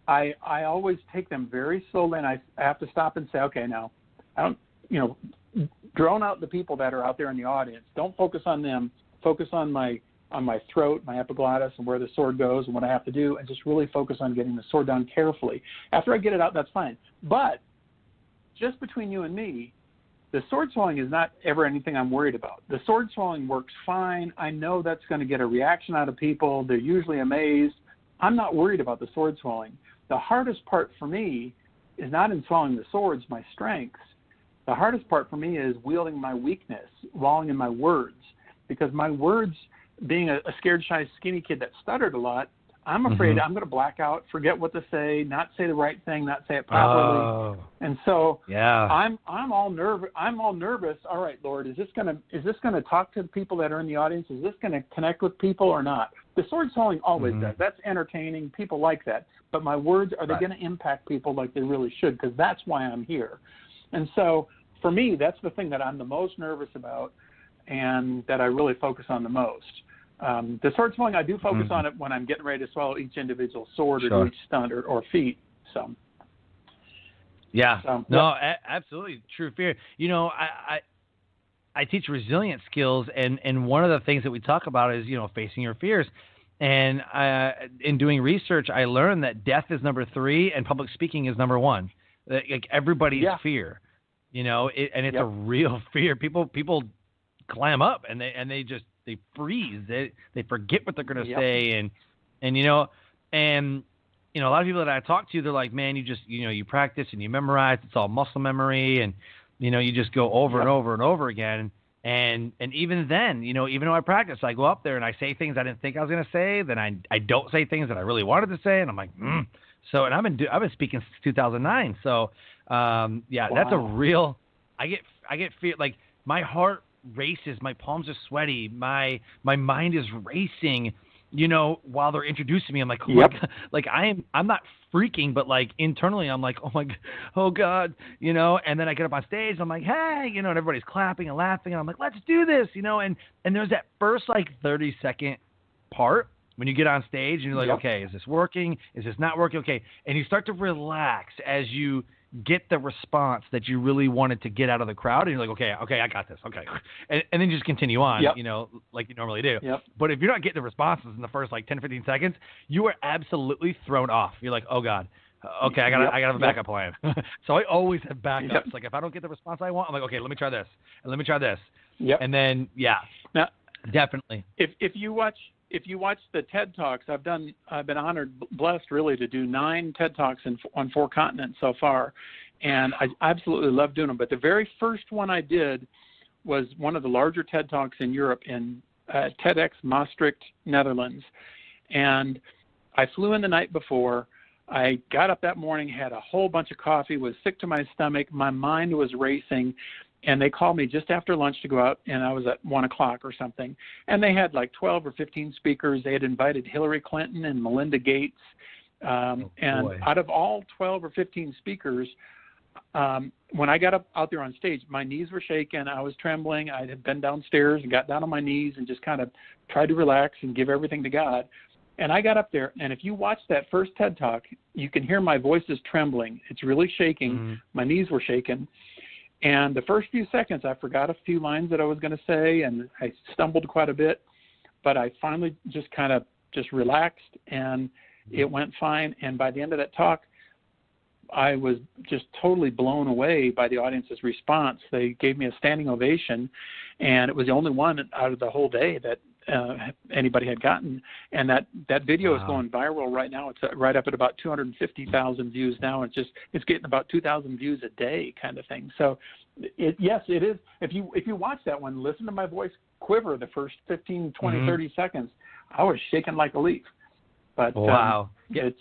I always take them very slowly, and I have to stop and say, okay, now, I don't, drone out the people that are out there in the audience. Don't focus on them. Focus on my throat, my epiglottis, and where the sword goes and what I have to do, and just really focus on getting the sword down carefully. After I get it out, that's fine. But just between you and me, the sword swallowing is not ever anything I'm worried about. The sword swallowing works fine. I know that's going to get a reaction out of people. They're usually amazed. I'm not worried about the sword swallowing. The hardest part for me is not in swallowing the swords, my strengths. The hardest part for me is wielding my weakness, walling in my words, because my words, being a scared, shy, skinny kid that stuttered a lot, I'm afraid I'm going to black out, forget what to say, not say the right thing, not say it properly. And so I'm all nervous. All right, Lord, is this going to talk to the people that are in the audience? Is this going to connect with people or not? The sword swallowing always does. That's entertaining. People like that. But my words, are they going to impact people like they really should? Because that's why I'm here. And so for me, that's the thing that I'm the most nervous about and that I really focus on the most. The sword swallowing, I do focus on it when I'm getting ready to swallow each individual sword or do each stunt or feat. So, absolutely true fear. I teach resilience skills, and one of the things that we talk about is, facing your fears. And in doing research, I learned that death is number 3 and public speaking is number 1. Like everybody's fear, and it's a real fear. People clam up and they freeze. They forget what they're going to say, and a lot of people that I talk to, they're like, man, you just you practice and you memorize. It's all muscle memory, and you just go over and over and over again. And even then, even though I practice, I go up there and I say things I didn't think I was going to say. Then I don't say things that I really wanted to say, and I'm like, So, and I've been speaking since 2009. So, that's a real. I get fear. Like my heart races, my palms are sweaty, my mind is racing. While they're introducing me, I'm like, oh my God. Like I'm not freaking, but like internally, I'm like, oh God, and then I get up on stage, and I'm like, hey, and everybody's clapping and laughing, and I'm like, let's do this, and there's that first like 30-second part when you get on stage, and you're like, okay, is this working? Is this not working? Okay, and you start to relax as you get the response that you really wanted to get out of the crowd, and you're like, okay, I got this, okay, and then you just continue on, like you normally do. But if you're not getting the responses in the first like 10-15 seconds, you are absolutely thrown off. You're like, oh God, okay, I gotta have a backup plan. So I always have backups. Like if I don't get the response I want, I'm like, okay, let me try this, and let me try this, and then now definitely. If you watch the TED Talks, I've been honored, blessed really to do 9 TED Talks on 4 continents so far, and I absolutely love doing them. But the very first one I did was one of the larger TED Talks in Europe in TEDx Maastricht, Netherlands, and I flew in the night before. I got up that morning, had a whole bunch of coffee, was sick to my stomach, my mind was racing. And they called me just after lunch to go out, and I was at 1 o'clock or something. And they had like 12 or 15 speakers. They had invited Hillary Clinton and Melinda Gates. And out of all 12 or 15 speakers, when I got out there on stage, my knees were shaking. I was trembling. I had been downstairs and got down on my knees and just kind of tried to relax and give everything to God. And I got up there, and if you watch that first TED Talk, you can hear my voice is trembling. It's really shaking. Mm-hmm. My knees were shaking. And the first few seconds, I forgot a few lines that I was going to say, and I stumbled quite a bit. But I finally just kind of relaxed, and it went fine. And by the end of that talk, I was just totally blown away by the audience's response. They gave me a standing ovation, and it was the only one out of the whole day that anybody had gotten. And that video is going viral right now. It's right up at about 250,000 views now. It's getting about 2,000 views a day kind of thing. So yes, it is. If you watch that one, listen to my voice quiver the first 15, 20, 30 seconds. I was shaking like a leaf. But that's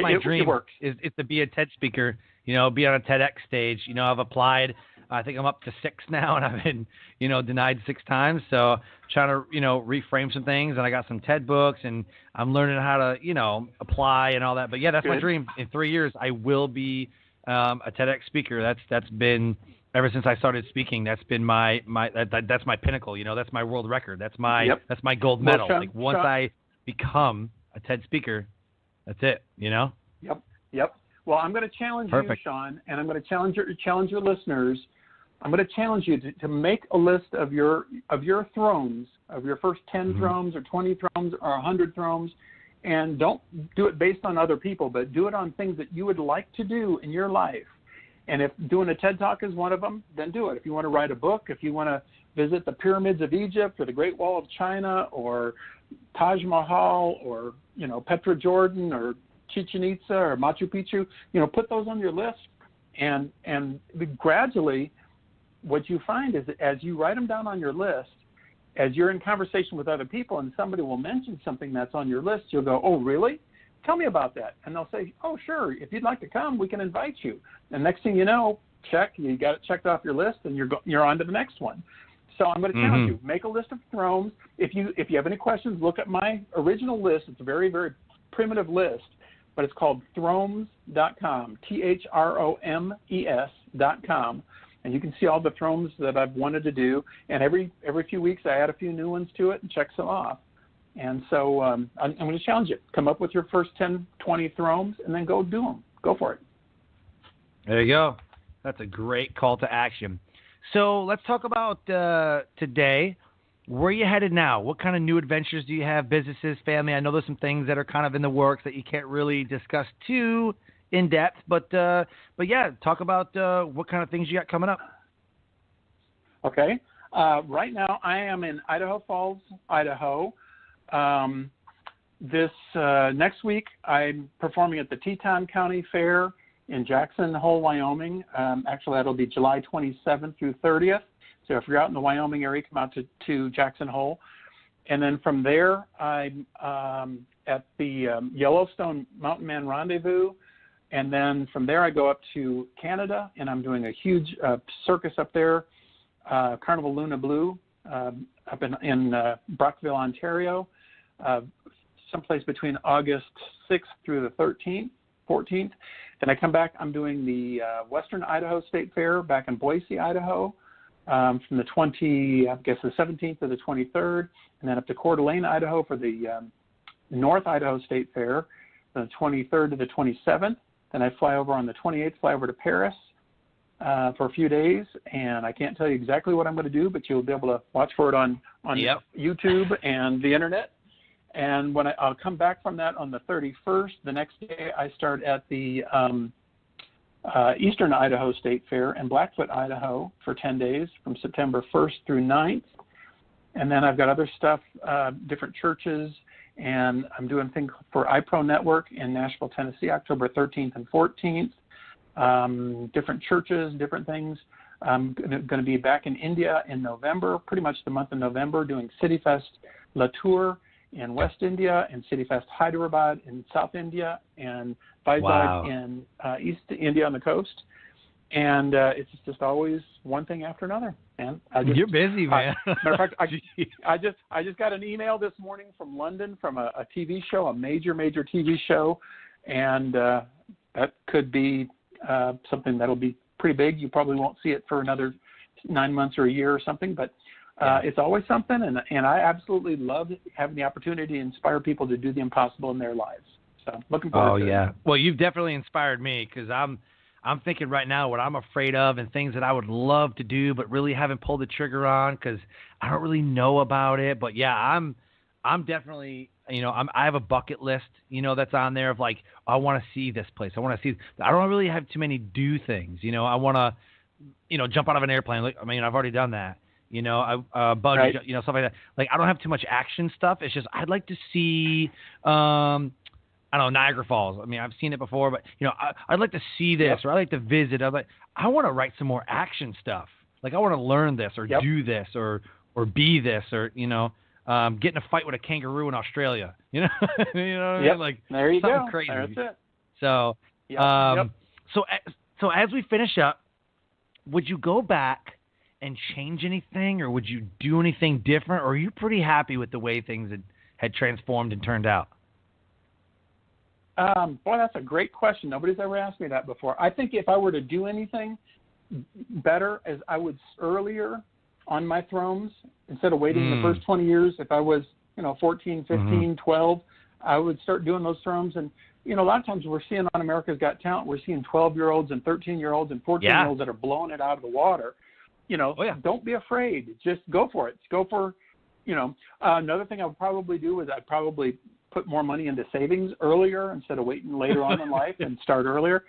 my dream. It works. Is to be a TED speaker, be on a TEDx stage. I've applied. I think I'm up to 6 now, and I've been, denied 6 times. So trying to, reframe some things, and I got some TED books, and I'm learning how to, apply and all that. But yeah, that's my dream. In 3 years, I will be a TEDx speaker. That's been ever since I started speaking. That's been that's my pinnacle. That's my world record. That's my gold medal. Well, Sean, once I become a TED speaker, that's it. Yep. Well, I'm going to challenge you, Sean, and I'm going to challenge your listeners. I'm going to challenge you to make a list of your thrones, of your first 10 thrones or 20 thrones or 100 thrones, and don't do it based on other people, but do it on things that you would like to do in your life. And if doing a TED Talk is one of them, then do it. If you want to write a book, if you want to visit the pyramids of Egypt or the Great Wall of China or Taj Mahal or, Petra Jordan or Chichen Itza or Machu Picchu, put those on your list. And gradually what you find is that as you write them down on your list, as you're in conversation with other people and somebody will mention something that's on your list, you'll go, oh, really? Tell me about that. And they'll say, oh, sure. If you'd like to come, we can invite you. And next thing you know, you got it checked off your list, and you're on to the next one. So I'm going to challenge you. Make a list of thrones. If you have any questions, look at my original list. It's a very, very primitive list, but it's called thromes.com, THROMES.com. And you can see all the thrones that I've wanted to do. And every few weeks I add a few new ones to it and check some off. And so I'm going to challenge you. Come up with your first 10, 20 thrones, and then go do them. Go for it. There you go. That's a great call to action. So let's talk about today. Where are you headed now? What kind of new adventures do you have? Businesses, family? I know there's some things that are kind of in the works that you can't really discuss too in depth, but yeah, talk about what kind of things you got coming up. Okay. Right now, I am in Idaho Falls, Idaho. This next week, I'm performing at the Teton County Fair in Jackson Hole, Wyoming. Actually, that'll be July 27th through 30th. So if you're out in the Wyoming area, come out to Jackson Hole. And then from there, I'm at the Yellowstone Mountain Man Rendezvous. And then from there, I go up to Canada, and I'm doing a huge circus up there, Carnival Luna Blue, up in Brockville, Ontario, someplace between August 6th through the 14th. Then I come back, I'm doing the Western Idaho State Fair back in Boise, Idaho, from the 17th to the 23rd, and then up to Coeur d'Alene, Idaho for the North Idaho State Fair, the 23rd to the 27th. Then I fly over on the 28th, fly over to Paris for a few days, and I can't tell you exactly what I'm going to do, but you'll be able to watch for it on YouTube and the internet. And when I'll come back from that on the 31st, the next day I start at the Eastern Idaho State Fair in Blackfoot, Idaho for 10 days from September 1st through 9th. And then I've got other stuff, different churches, and I'm doing things for iPro Network in Nashville, Tennessee, October 13th and 14th. Different churches, different things. I'm going to be back in India in November, pretty much the month of November, doing CityFest Latur in West India and CityFest Hyderabad in South India and Vizag in East India on the coast. And it's just always one thing after another, man. You're busy, man. Matter of fact, I just got an email this morning from London from a TV show, a major TV show, and that could be something that'll be pretty big. You probably won't see it for another 9 months or a year or something, but it's always something, and I absolutely love having the opportunity to inspire people to do the impossible in their lives. So looking forward to it. Oh, yeah. Well, you've definitely inspired me because I'm thinking right now what I'm afraid of and things that I would love to do but really haven't pulled the trigger on because I don't really know about it. But, yeah, I'm definitely, I have a bucket list, that's on there of like, I want to see this place. I want to see – I don't really have too many do things. I want to, jump out of an airplane. Like, I've already done that. Bungee, right. Stuff like that. Like, I don't have too much action stuff. It's just I'd like to see I don't know, Niagara Falls. I've seen it before, but, I'd like to see this or I'd like to visit. I want to write some more action stuff. Like, I want to learn this or do this or be this or, get in a fight with a kangaroo in Australia. You know what I mean? Like, there you something go. crazy. That's it. So, so as we finish up, would you go back and change anything, or would you do anything different, or are you pretty happy with the way things had transformed and turned out? Boy, that's a great question. Nobody's ever asked me that before. I think if I were to do anything better, as I would earlier on my thrones, instead of waiting the first 20 years, if I was, 14, 15, 12, I would start doing those thrones. And, a lot of times we're seeing on America's Got Talent, we're seeing 12-year-olds and 13-year-olds and 14-year-olds that are blowing it out of the water. Don't be afraid. Just go for it. Go for, another thing I would probably do is I'd probably put more money into savings earlier instead of waiting later on in life and start earlier.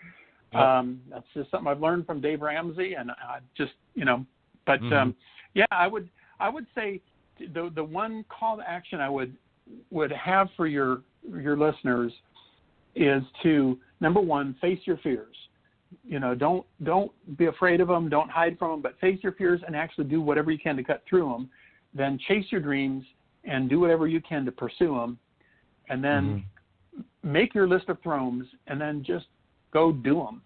That's just something I've learned from Dave Ramsey, and I just, I would say the one call to action I would have for your listeners is to, number one, face your fears. Don't be afraid of them. Don't hide from them, but face your fears and actually do whatever you can to cut through them. Then chase your dreams and do whatever you can to pursue them. And then make your list of thrones and then just go do them.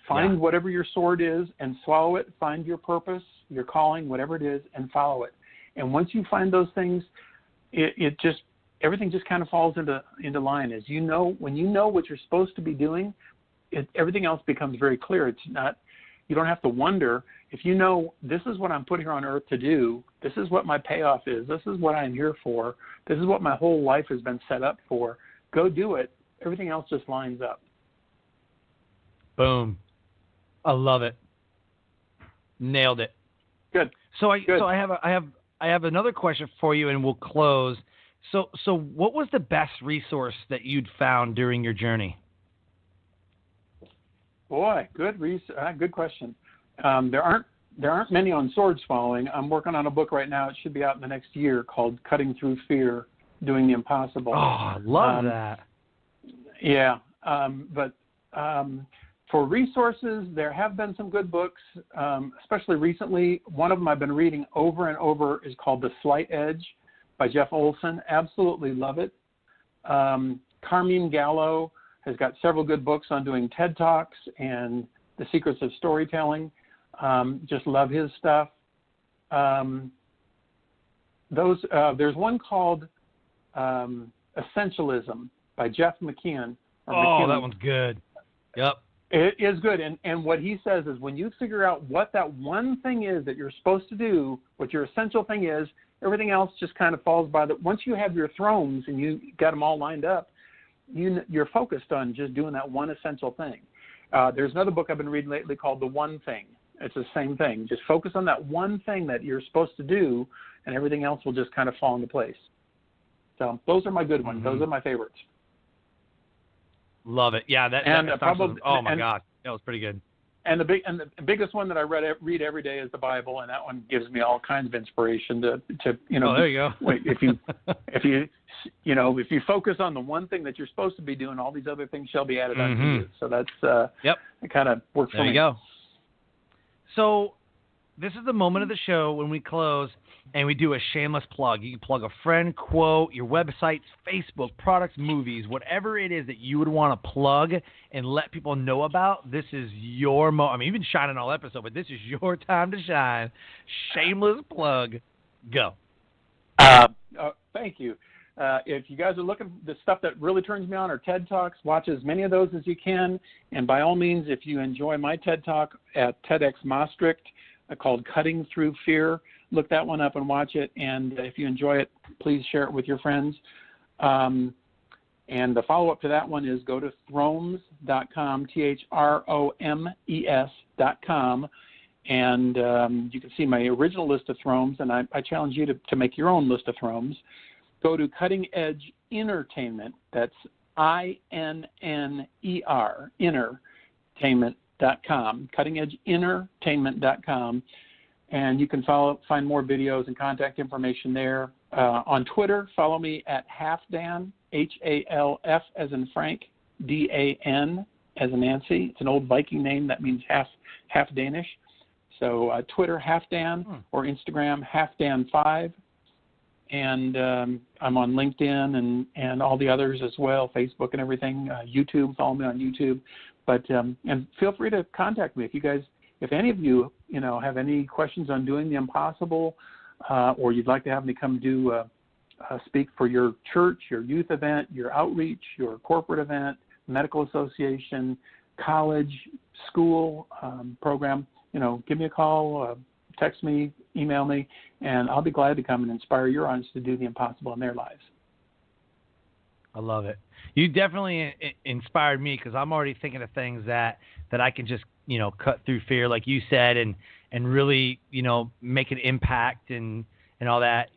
Find whatever your sword is and swallow it. Find your purpose, your calling, whatever it is, and follow it. And once you find those things, everything just kind of falls into line. As when you know what you're supposed to be doing, everything else becomes very clear. It's not, you don't have to wonder. If you know this is what I'm put here on earth to do, this is what my payoff is, this is what I'm here for, this is what my whole life has been set up for, go do it. Everything else just lines up. Boom. I love it. Nailed it. Good. So I have another question for you, and we'll close. So what was the best resource that you'd found during your journey? Boy, good question. There aren't many on sword swallowing. I'm working on a book right now. It should be out in the next year called Cutting Through Fear, Doing the Impossible. Oh, I love that. Yeah, but for resources, there have been some good books, especially recently. One of them I've been reading over and over is called The Slight Edge by Jeff Olson. Absolutely love it. Carmine Gallo has got several good books on doing TED Talks and the secrets of storytelling. Just love his stuff. There's one called Essentialism by Jeff McKeon. Oh, that one's good. Yep. It is good. And what he says is when you figure out what that one thing is that you're supposed to do, what your essential thing is, everything else just kind of falls by the. Once you have your thrones and you got them all lined up, you're focused on just doing that one essential thing. There's another book I've been reading lately called The One Thing. It's the same thing. Just focus on that one thing that you're supposed to do, and everything else will just kind of fall into place. So those are my good ones. Those are my favorites. Love it. Yeah, that probably. Oh my God, that was pretty good. And the biggest one that I read every day is the Bible, and that one gives me all kinds of inspiration to Oh, there you go. Wait, if you focus on the one thing that you're supposed to be doing, all these other things shall be added unto you. So that's it kind of works for me. There you go. So this is the moment of the show when we close and we do a shameless plug. You can plug a friend, quote, your websites, Facebook, products, movies, whatever it is that you would want to plug and let people know about. This is your moment. I mean, you've been shining all episode, but this is your time to shine. Shameless plug. Go. Thank you. If you guys are looking for the stuff that really turns me on are TED Talks, watch as many of those as you can. And by all means, if you enjoy my TED Talk at TEDx Maastricht called Cutting Through Fear, look that one up and watch it. And if you enjoy it, please share it with your friends. And the follow-up to that one is go to thromes.com, thromes.com. And you can see my original list of thromes, and I challenge you to make your own list of thromes. Go to Cutting Edge Entertainment, that's INNER, entertainment.com, cuttingedgeentertainment.com, and you can find more videos and contact information there. On Twitter, follow me at HalfDan, HALF as in Frank, DAN as in Nancy. It's an old Viking name that means half Danish. So Twitter, HalfDan, or Instagram, HalfDan5. And I'm on LinkedIn and all the others as well, Facebook and everything, YouTube, follow me on YouTube. But and feel free to contact me if any of you have any questions on doing the impossible, or you'd like to have me come do speak for your church, your youth event, your outreach, your corporate event, medical association, college, school program. Give me a call, text me, email me, and I'll be glad to come and inspire your audience to do the impossible in their lives. I love it. You definitely inspired me because I'm already thinking of things that I can just, cut through fear, like you said, and really, make an impact and all that.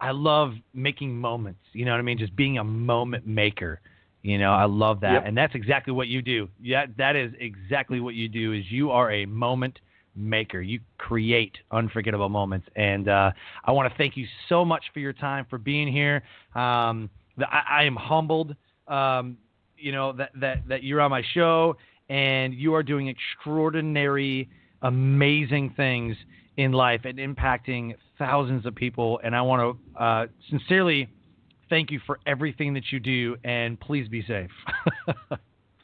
I love making moments, you know what I mean? Just being a moment maker. I love that. Yep. And that's exactly what you do. Yeah, that is exactly what you do is you are a moment maker. You create unforgettable moments. And I want to thank you so much for your time, for being here. I am humbled, that you're on my show and you are doing extraordinary, amazing things in life and impacting thousands of people. And I want to sincerely thank you for everything that you do, and please be safe.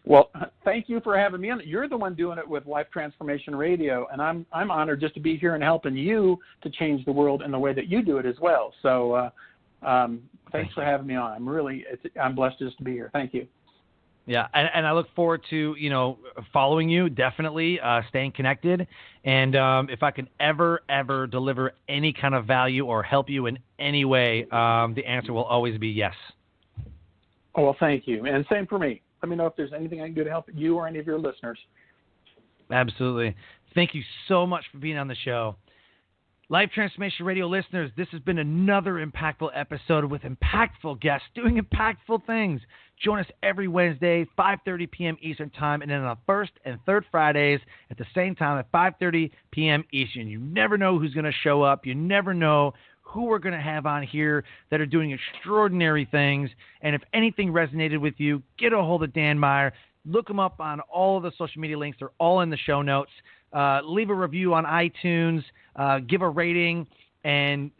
Well, thank you for having me on. You're the one doing it with Life Transformation Radio, and I'm honored just to be here and helping you to change the world in the way that you do it as well. So thanks for having me on. I'm blessed just to be here. Thank you. Yeah, and I look forward to, following you, definitely, staying connected. And if I can ever deliver any kind of value or help you in any way, the answer will always be yes. Oh, well, thank you. And same for me. Let me know if there's anything I can do to help you or any of your listeners. Absolutely. Thank you so much for being on the show. Life Transformation Radio listeners, this has been another impactful episode with impactful guests doing impactful things. Join us every Wednesday, 5:30 p.m. Eastern Time, and then on first and third Fridays at the same time at 5:30 p.m. Eastern. You never know who's going to show up. You never know who we're going to have on here that are doing extraordinary things. And if anything resonated with you, get a hold of Dan Meyer. Look him up on all of the social media links. They're all in the show notes. Leave a review on iTunes. Give a rating and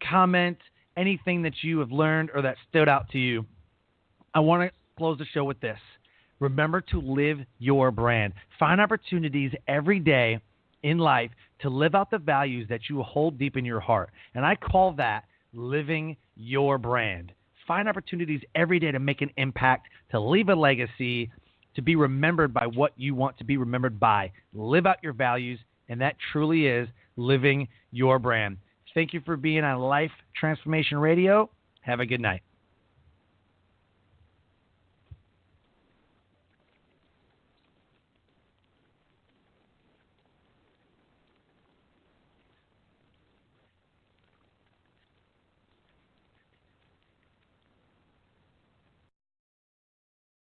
comment anything that you have learned or that stood out to you. I want to close the show with this. Remember to live your brand. Find opportunities every day in life to live out the values that you hold deep in your heart. And I call that living your brand. Find opportunities every day to make an impact, to leave a legacy, to be remembered by what you want to be remembered by. Live out your values, and that truly is living your brand. Thank you for being on Life Transformation Radio. Have a good night.